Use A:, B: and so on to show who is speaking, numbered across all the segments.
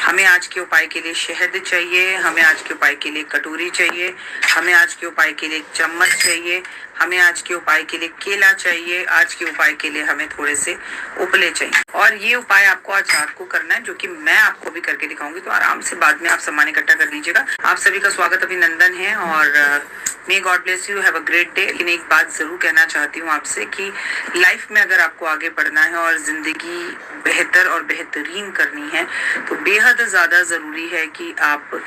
A: हमें आज के उपाय के लिए शहद चाहिए, हमें आज के उपाय के लिए कटोरी चाहिए, हमें आज के उपाय के लिए चम्मच चाहिए, हमें आज के उपाय के लिए केला चाहिए, आज के उपाय के लिए हमें थोड़े से उपले चाहिए। और ये उपाय आपको आज रात को करना है, जो कि मैं आपको भी करके दिखाऊंगी। तो आराम से बाद में आप सामान इकट्ठा कर लीजिएगा। आप सभी का स्वागत अभिनंदन है और may God bless you, have a great day. लेकिन एक बात जरूर कहना चाहती हूँ आपसे कि लाइफ में अगर आपको आगे बढ़ना है और जिंदगी बेहतर और बेहतरीन करनी है तो बेहद ज्यादा जरूरी है कि आप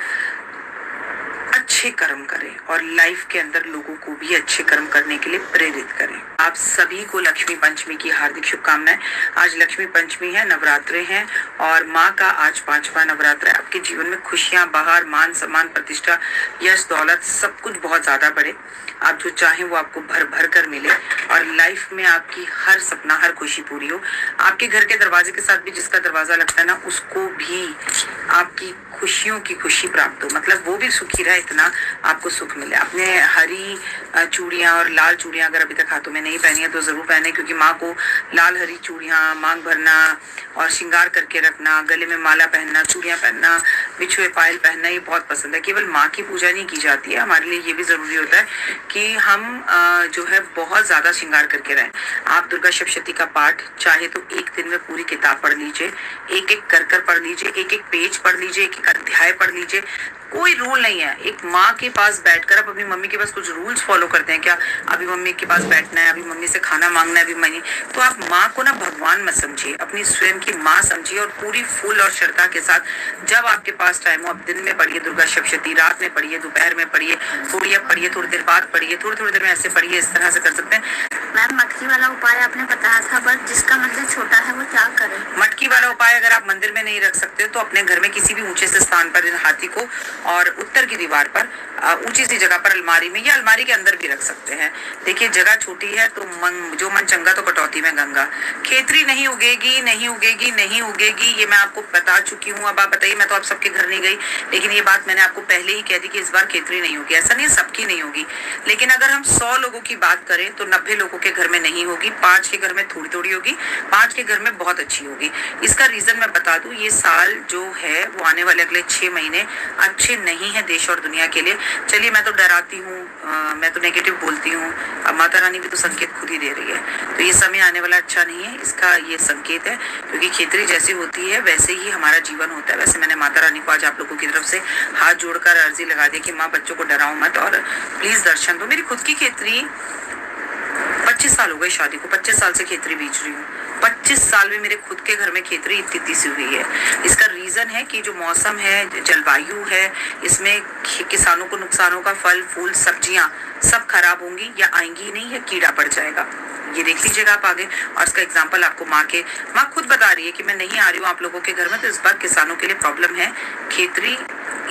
A: अच्छे कर्म करें और लाइफ के अंदर लोगों को भी अच्छे कर्म करने के लिए प्रेरित करें। आप सभी को लक्ष्मी पंचमी की हार्दिक शुभकामनाएं। आज लक्ष्मी पंचमी है, नवरात्रे हैं और माँ का आज 5वां नवरात्र है। आपके जीवन में खुशियां, बहार, मान सम्मान, प्रतिष्ठा, यश, दौलत सब कुछ बहुत ज्यादा बढ़े। आप जो चाहें वो आपको भर भर कर मिले और लाइफ में आपकी हर सपना, हर खुशी पूरी हो। आपके घर के दरवाजे के साथ भी जिसका दरवाजा लगता है ना, उसको भी आपकी खुशियों की खुशी प्राप्त हो, मतलब वो भी सुखी रहे, इतना आपको सुख मिले। आपने हरी चूड़ियां और लाल चूड़ियां अगर अभी तक हाथों में नहीं पहनी है तो जरूर पहने, क्योंकि माँ को लाल हरी चूड़ियां, मांग भरना और श्रृंगार करके रखना, गले में माला पहनना, चूड़ियां पहनना, बिछुए पायल पहनना ये बहुत पसंद है। केवल माँ की पूजा नहीं की जाती है, हमारे लिए ये भी जरूरी होता है कि हम जो है बहुत ज्यादा श्रृंगार करके रहें। आप दुर्गा सप्तशती का पाठ चाहे तो एक दिन में पूरी किताब पढ़ लीजिए, एक एक कर पढ़ लीजिए, एक एक पेज पढ़ लीजिए, एक एक अध्याय पढ़ लीजिए। कोई रूल नहीं है। एक माँ के पास बैठकर आप अपनी मम्मी के पास कुछ रूल्स फॉलो करते हैं क्या? अभी मम्मी के पास बैठना है, अभी मम्मी से खाना मांगना है, अभी मम्मी, तो आप माँ को ना भगवान मत समझिए, अपनी स्वयं की माँ समझिए और पूरी फूल और श्रद्धा के साथ जब आपके पास टाइम हो आप दिन में पढ़िए दुर्गा सप्तशती, रात में पढ़िए, दोपहर में पढ़िए, थोड़ी अब पढ़िए, थोड़ी देर बाद पढ़िए, थोड़ी देर में ऐसे पढ़िए, इस तरह से कर सकते हैं।
B: मैम मटकी वाला उपाय आपने बताया था, बट जिसका मंदिर छोटा है वो क्या करे?
A: मटकी वाला उपाय अगर आप मंदिर में नहीं रख सकते तो अपने घर में किसी भी ऊंचे से स्थान पर हाथी को और उत्तर की दीवार पर ऊंची सी जगह पर अलमारी में या अलमारी के अंदर भी रख सकते हैं। देखिए जगह छोटी है तो जो मन चंगा तो कटौती में गंगा। खेतरी नहीं उगेगी, नहीं उगेगी, नहीं उगेगी, ये मैं आपको बता चुकी हूँ। अब आप बताइए, मैं तो आप सबके घर नहीं गई, लेकिन ये बात मैंने आपको पहले ही कह दी कि इस बार खेतरी नहीं होगी। ऐसा नहीं है सबकी नहीं होगी, लेकिन अगर हम 100 लोगों की बात करें तो 90 लोगों के घर में नहीं होगी, 5 के घर में थोड़ी थोड़ी होगी, 5 के घर में बहुत अच्छी होगी। इसका रीजन मैं बता दूं, ये साल जो है वो आने वाले अगले 6 महीने अच्छे नहीं है देश और दुनिया के लिए। चलिए मैं तो डराती हूँ, मैं तो नेगेटिव बोलती हूँ, अब माता रानी भी तो संकेत खुद ही दे रही है। तो ये समय आने वाला अच्छा नहीं है, इसका ये संकेत है, क्योंकि खेतरी जैसी होती है वैसे ही हमारा जीवन होता है। वैसे मैंने माता रानी को आज आप लोगों की तरफ से हाथ जोड़कर अर्जी लगा दी कि माँ बच्चों को डराओ मत और प्लीज दर्शन दो। मेरी खुद की खेतरी 25 साल हो गए शादी को, 25 साल से खेतरी बीज रही हूँ। 25 साल में मेरे खुद के घर में खेतरी इतनी सी हुई है। इसका रीजन है कि जो मौसम है, जलवायु है, इसमें किसानों को नुकसान होगा, फल फूल सब्जियां सब खराब होंगी या आएंगी ही नहीं, या कीड़ा पड़ जाएगा। ये देख लीजिएगा आप आगे। और इसका एग्जाम्पल आपको माँ खुद बता रही है कि मैं नहीं आ रही हूँ आप लोगों के घर में, तो इस बार किसानों के लिए प्रॉब्लम है। खेतरी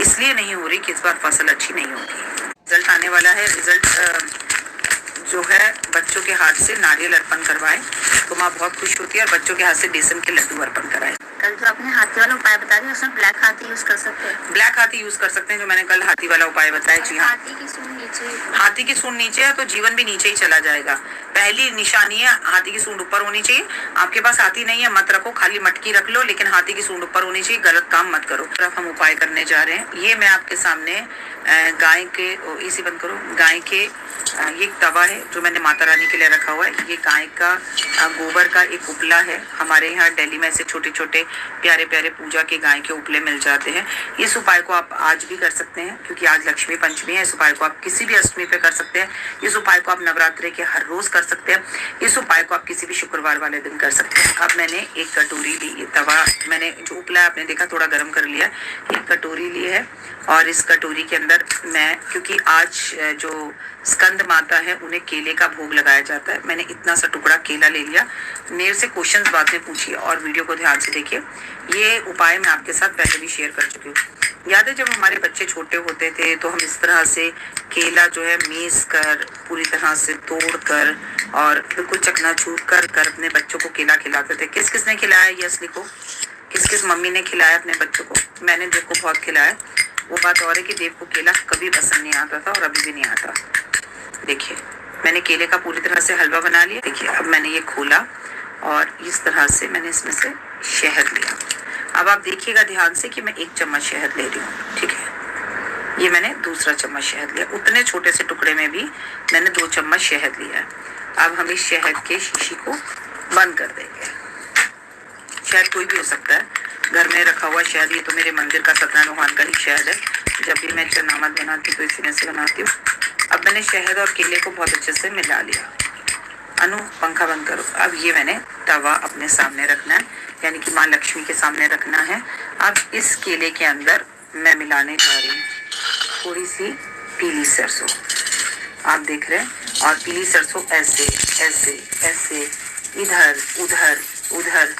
A: इसलिए नहीं हो रही कि इस बार फसल अच्छी नहीं होगी। रिजल्ट आने वाला है, रिजल्ट जो है बच्चों के हाथ से नारियल अर्पण करवाएं तो माँ बहुत खुश होती है, और बच्चों के हाथ से बेसन के लड्डू अर्पण कराएं।
B: कल जो आपने हाथी वाला उपाय बता दिया उसमें ब्लैक हाथी यूज कर सकते हैं?
A: ब्लैक हाथी यूज कर सकते हैं, जो मैंने कल हाथी वाला उपाय बताया। जी हाँ,
B: हाथी की सूंड नीचे,
A: हाथी की सूंड नीचे है तो जीवन भी नीचे ही चला जाएगा। पहली निशानी है, हाथी की सूंड ऊपर होनी चाहिए। आपके पास हाथी नहीं है मत रखो, खाली मटकी रख लो, लेकिन हाथी की सूंड ऊपर होनी चाहिए। गलत काम मत करो। तरफ हम उपाय करने जा रहे हैं। ये मैं आपके सामने गाय के, इसी बंद करो, गाय के ये एक तवा है जो मैंने माता रानी के लिए रखा हुआ है। ये गाय का गोबर का एक उपला है। हमारे यहाँ दिल्ली में ऐसे छोटे छोटे प्यारे प्यारे पूजा के गाय के उपले मिल जाते हैं। इस उपाय को आप आज भी कर सकते हैं, क्योंकि आज लक्ष्मी पंचमी है। इस उपाय को आप किसी भी अष्टमी पे कर सकते हैं। इस उपाय को आप नवरात्रि के हर रोज कर सकते हैं। इस उपाय को आप किसी भी शुक्रवार वाले दिन कर सकते हैं। अब मैंने एक कटोरी ली, ये तवा मैंने जो उपला आपने देखा थोड़ा गर्म कर लिया। एक कटोरी ली है और इस कटोरी के अंदर मैं, क्योंकि आज जो स्कंद माता है उन्हें केले का भोग लगाया जाता है, मैंने इतना सा टुकड़ा केला ले लिया। मेरे से क्वेश्चंस बाद में पूछिए और वीडियो को ध्यान से देखिए। ये उपाय मैं आपके साथ पहले भी शेयर कर चुकी हूँ। याद है जब हमारे बच्चे छोटे होते थे तो हम इस तरह से केला जो है मीस कर, पूरी तरह से तोड़ कर और बिल्कुल चकनाचूर कर अपने बच्चों को केला खिलाते थे। किस किस ने खिलाया यस लिखो। किस किस मम्मी ने खिलाया अपने बच्चों को? मैंने देव को बहुत खिलाया। वो बात और है कि देव को केला कभी पसंद नहीं आता था और अभी भी नहीं आता। देखिए मैंने केले का पूरी तरह से हलवा बना लिया। देखिए अब मैंने ये खोला और इस तरह से मैंने इसमें से शहद लिया। अब आप देखिएगा ध्यान से कि मैं 1 चम्मच शहद ले रही हूँ, ठीक है। ये मैंने दूसरा चम्मच शहद लिया, उतने छोटे से टुकड़े में भी मैंने 2 चम्मच शहद लिया है। अब हम इस शहद के शीशी को बंद कर देंगे। शहद कोई भी हो सकता है, घर में रखा हुआ शहद, ये तो मेरे मंदिर का सत्यनारायण भगवान का ही शहद है। जब भी मैं चरनामत बनाती हूँ तो इसी में से बनाती हूँ। अब मैंने शहद और केले को बहुत अच्छे से मिला लिया। अनु पंखा बंद करो। अब ये मैंने तवा अपने सामने रखना है, यानी कि माँ लक्ष्मी के सामने रखना है। अब इस केले के अंदर मैं मिलाने जा रही हूँ थोड़ी सी पीली सरसों, आप देख रहे हैं। और पीली सरसों ऐसे ऐसे ऐसे इधर उधर उधर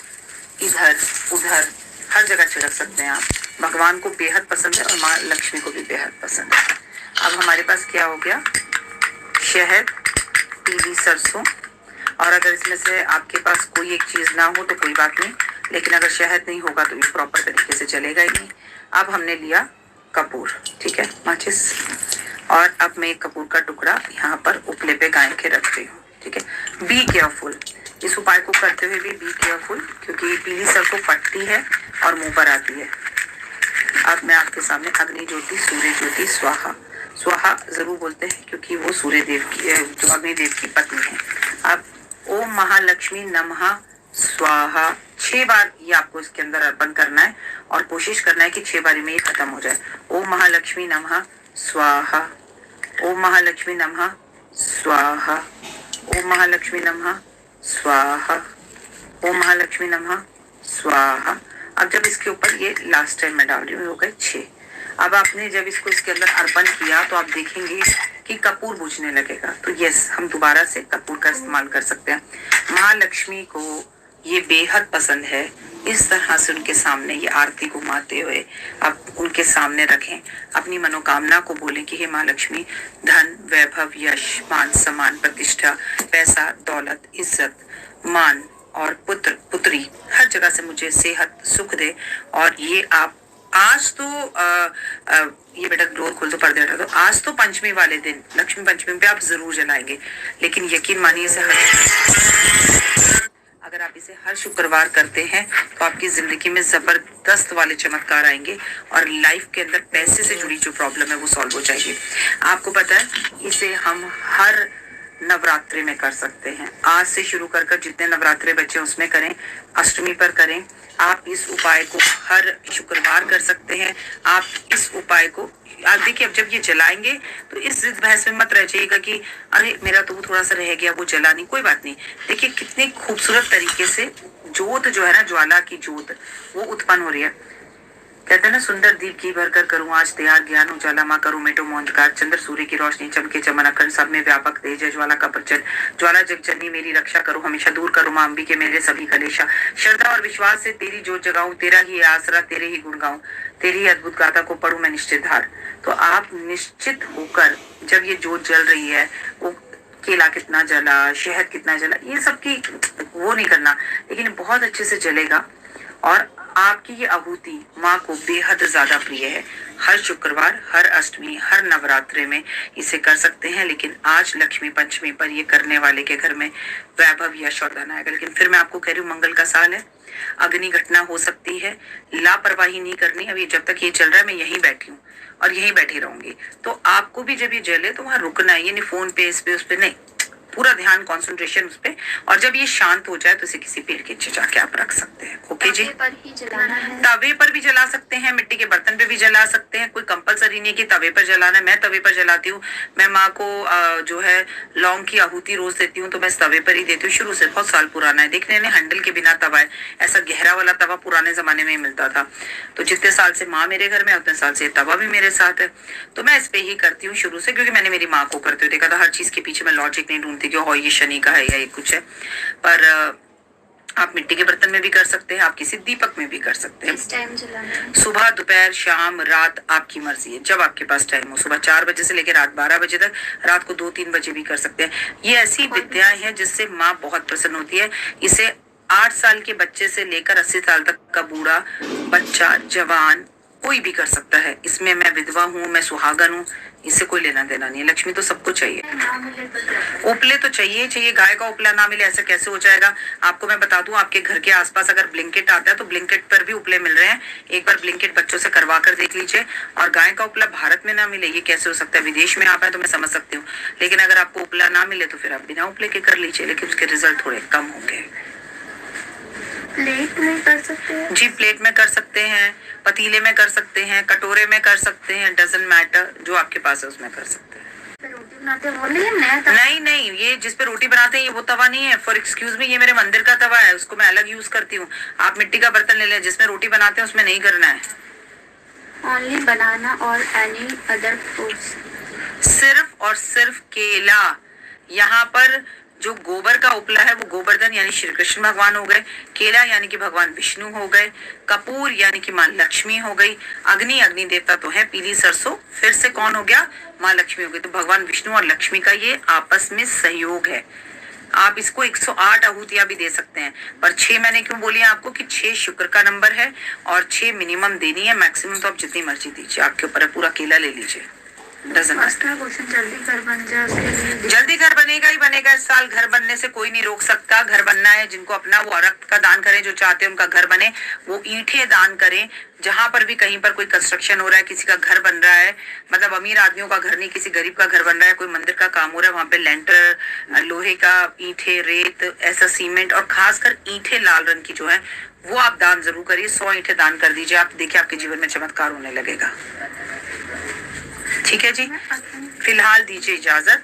A: इधर उधर हर जगह छिड़क सकते हैं आप। भगवान को बेहद पसंद है और माँ लक्ष्मी को भी बेहद पसंद है। अब हमारे पास क्या हो गया, शहद, पीली सरसों, और अगर इसमें से आपके पास कोई एक चीज ना हो तो कोई बात नहीं, लेकिन अगर शहद नहीं होगा तो ये प्रॉपर तरीके से चलेगा ही नहीं। अब हमने लिया कपूर, ठीक है, माचिस, और अब मैं एक कपूर का टुकड़ा यहाँ पर उपले पे गाय के रख रही हूँ, ठीक है। बी केयरफुल, इस उपाय को करते हुए भी बी केयरफुल, क्योंकि पीली सरसों फटती है और मुंह पर आती है। अब मैं आपके सामने अग्नि ज्योति, सूर्य ज्योति, स्वाहा, स्वाहा जरूर बोलते हैं क्योंकि वो सूर्य देव की, जो अग्नि देव की पत्नी है। अब ओम महालक्ष्मी नमः स्वाहा 6 बार ये आपको इसके अंदर अर्पण करना है और कोशिश करना है कि 6 बारी में ये खत्म हो जाए। ओम महालक्ष्मी नमः स्वाहा, ओम महालक्ष्मी नमः स्वाहा, ओम महालक्ष्मी नमः स्वाहा, ओम महालक्ष्मी नमः स्वाहा। अब जब इसके ऊपर ये लास्ट टाइम मैं डाल रही हूँ, हो गए 6। अब आपने जब इसको इसके अंदर अर्पण किया तो आप देखेंगे कि कपूर बुझने लगेगा। तो यस, हम दोबारा से कपूर का इस्तेमाल कर सकते हैं। महालक्ष्मी को ये बेहद पसंद है। इस तरह से उनके सामने ये आरती घुमाते हुए आप उनके सामने रखें, अपनी मनोकामना को बोलें कि हे माँ लक्ष्मी, धन, वैभव, यश, मान, सम्मान, प्रतिष्ठा, पैसा, दौलत, इज्जत, मान और पुत्र पुत्री हर जगह से मुझे सेहत सुख दे। और ये आप आज तो ये बेटा डोर खोल दो, पर्दे हटा दो। आज तो पंचमी वाले दिन, लक्ष्मी पंचमी पे आप जरूर जलाएंगे, लेकिन यकीन मानिए इसे अगर आप इसे हर शुक्रवार करते हैं तो आपकी जिंदगी में जबरदस्त वाले चमत्कार आएंगे और लाइफ के अंदर पैसे से जुड़ी जो प्रॉब्लम है वो सॉल्व हो जाएगी। आपको पता है, इसे हम हर नवरात्रि में कर सकते हैं। आज से शुरू कर जितने नवरात्रे बचे उसमें करें, अष्टमी पर करें। आप इस उपाय को हर शुक्रवार कर सकते हैं। आप इस उपाय को आप देखिए, अब जब ये जलाएंगे तो इस जिद बहस में मत रह जाइएगा कि अरे मेरा तो वो थोड़ा सा रह गया, वो जला नहीं, कोई बात नहीं। देखिए कितने खूबसूरत तरीके से जोत जो है ना, ज्वाला की जोत वो उत्पन्न हो रही है। कहते हैं ना, सुंदर दीप की भरकर करूं आज तैयार, ज्ञान उजाला माँ करूं मेटो मोहंकार, चंद्र सूर्य की रोशनी चमके चमन अखंड, सब में व्यापक तेज है ज्वाला का प्रचंड, ज्वाला जग जननी मेरी रक्षा करो हमेशा, दूर करो माँ अंबिके मेरे सभी कलेशा, श्रद्धा और विश्वास से तेरी जोत जगाऊं, तेरा ही आसरा तेरे ही गुण गाऊं, तेरी अद्भुत गाथा को पढ़ूं मैं निश्चित धार। तो आप निश्चित होकर जब ये जोत जल रही है, वो केला कितना जला, शहद कितना जला, ये सब की वो नहीं करना, लेकिन बहुत अच्छे से जलेगा। और आपकी ये आहुति माँ को बेहद ज्यादा प्रिय है। हर शुक्रवार, हर अष्टमी, हर नवरात्रे में इसे कर सकते हैं, लेकिन आज लक्ष्मी पंचमी पर ये करने वाले के घर में वैभव यश और धन आएगा। लेकिन फिर मैं आपको कह रही हूँ, मंगल का साल है, अग्नि घटना हो सकती है, लापरवाही नहीं करनी। अभी जब तक ये चल रहा है मैं यहीं बैठी हूँ और यहीं बैठी रहूंगी। तो आपको भी जब ये जले तो वहां रुकना है, ये नहीं फोन पे इस पे उस पे नहीं, पूरा ध्यान कंसंट्रेशन उस पे। और जब ये शांत हो जाए तो इसे किसी पेड़ के नीचे जाके आप रख सकते हैं। ओके जी,
B: पर ही जलाना है।
A: तवे पर भी जला सकते हैं, मिट्टी के बर्तन पे भी जला सकते हैं, कोई कंपलसरी नहीं कि तवे पर जलाना है। मैं तवे पर जलाती हूँ। मैं माँ को जो है लौंग की आहुति रोज देती हूँ, तो मैं इस तवे पर ही देती हूँ। शुरू से बहुत साल पुराना है, देखने में हैंडल के बिना तवा है, ऐसा गहरा वाला तवा पुराने जमाने में मिलता था। तो जितने साल से माँ मेरे घर में, उतने साल से तवा भी मेरे साथ है। तो मैं इस पे ही करती हूँ शुरू से, क्योंकि मैंने मेरी माँ को करते हुए देखा था। हर चीज के पीछे मैं लॉजिक नहीं ढूंढती कि हो ये शनि का है या ये कुछ है। पर आप मिट्टी के बर्तन में भी कर सकते हैं, आप किसी दीपक में भी कर सकते हैं।
B: किस टाइम जलाना है?
A: सुबह, दोपहर, शाम, रात, आपकी मर्जी है, जब आपके पास टाइम हो। सुबह 4 बजे से लेकर रात 12 बजे तक, रात को 2-3 बजे भी कर सकते हैं। ये ऐसी विद्याएं हैं जिससे माँ बहुत प्रसन्न होती है। इसे 8 साल के बच्चे से लेकर 80 साल तक का बूढ़ा, बच्चा, जवान, कोई भी कर सकता है। इसमें मैं विधवा हूँ, मैं सुहागन हूँ, इससे कोई लेना देना नहीं है। लक्ष्मी तो सबको चाहिए।
B: ना मिले तो क्या?
A: उपले तो चाहिए। गाय का उपला ना मिले ऐसा कैसे हो जाएगा? आपको मैं बता दूं, आपके घर के आसपास अगर ब्लिंकेट आता है तो ब्लिंकेट पर भी उपले मिल रहे हैं। एक बार ब्लिंकेट बच्चों से करवा कर देख लीजिए। और गाय का उपला भारत में ना मिले ये कैसे हो सकता है? विदेश में आप है तो मैं समझ सकती हूँ, लेकिन अगर आपको उपला ना मिले तो फिर आप बिना उपले के कर लीजिए, लेकिन उसके रिजल्ट थोड़े कम होंगे।
B: प्लेट में कर सकते हैं?
A: जी, प्लेट में कर सकते हैं, पतीले में कर सकते हैं, कटोरे में कर सकते हैं, डजंट मैटर, जो आपके पास है उसमें कर सकते हैं।
B: रोटी बनाते हैं वो नहीं, नया तवा?
A: नहीं, ये जिस पे रोटी बनाते हैं ये वो तवा नहीं है। फॉर एक्सक्यूज मी, ये मेरे मंदिर का तवा है, उसको मैं अलग यूज करती हूँ। आप मिट्टी का बर्तन ले लें, जिसमें रोटी बनाते हैं उसमें नहीं करना है।
B: ओनली बनाना और एनी अदर फ्रूट्स?
A: सिर्फ और सिर्फ केला। यहाँ पर जो गोबर का उपला है वो गोवर्धन यानी श्री कृष्ण भगवान हो गए, केला यानी कि भगवान विष्णु हो गए, कपूर यानी कि माँ लक्ष्मी हो गई, अग्नि देवता तो है, पीली सरसों फिर से कौन हो गया? माँ लक्ष्मी हो गई। तो भगवान विष्णु और लक्ष्मी का ये आपस में सहयोग है। आप इसको 108 आहूतियां भी दे सकते हैं, पर 6 मैंने क्यों बोली आपको कि 6 शुक्र का नंबर है और 6 मिनिमम देनी है, मैक्सिमम तो आप जितनी मर्जी दीजिए, आपके ऊपर है। पूरा केला ले लीजिए।
B: क्वेश्चन, जल्दी घर बन जाए उसके लिए?
A: जल्दी घर बनेगा ही बनेगा। इस साल घर बनने से कोई नहीं रोक सकता। घर बनना है, जिनको अपना वो रक्त का दान करें, जो चाहते हैं उनका घर बने, वो ईंटें दान करें। जहां पर भी कहीं पर कोई कंस्ट्रक्शन हो रहा है, किसी का घर बन रहा है, मतलब अमीर आदमियों का घर नहीं, किसी गरीब का घर बन रहा है, कोई मंदिर का काम हो रहा है, वहां पे लेंटर, लोहे का, ईंटें, रेत, ऐसा सीमेंट, और खासकर ईंटें लाल रंग की जो है वो आप दान जरूर करिए। 100 ईंटें दान कर दीजिए, आप देखिए आपके जीवन में चमत्कार होने लगेगा। ठीक है जी, फिलहाल दीजिए इजाजत।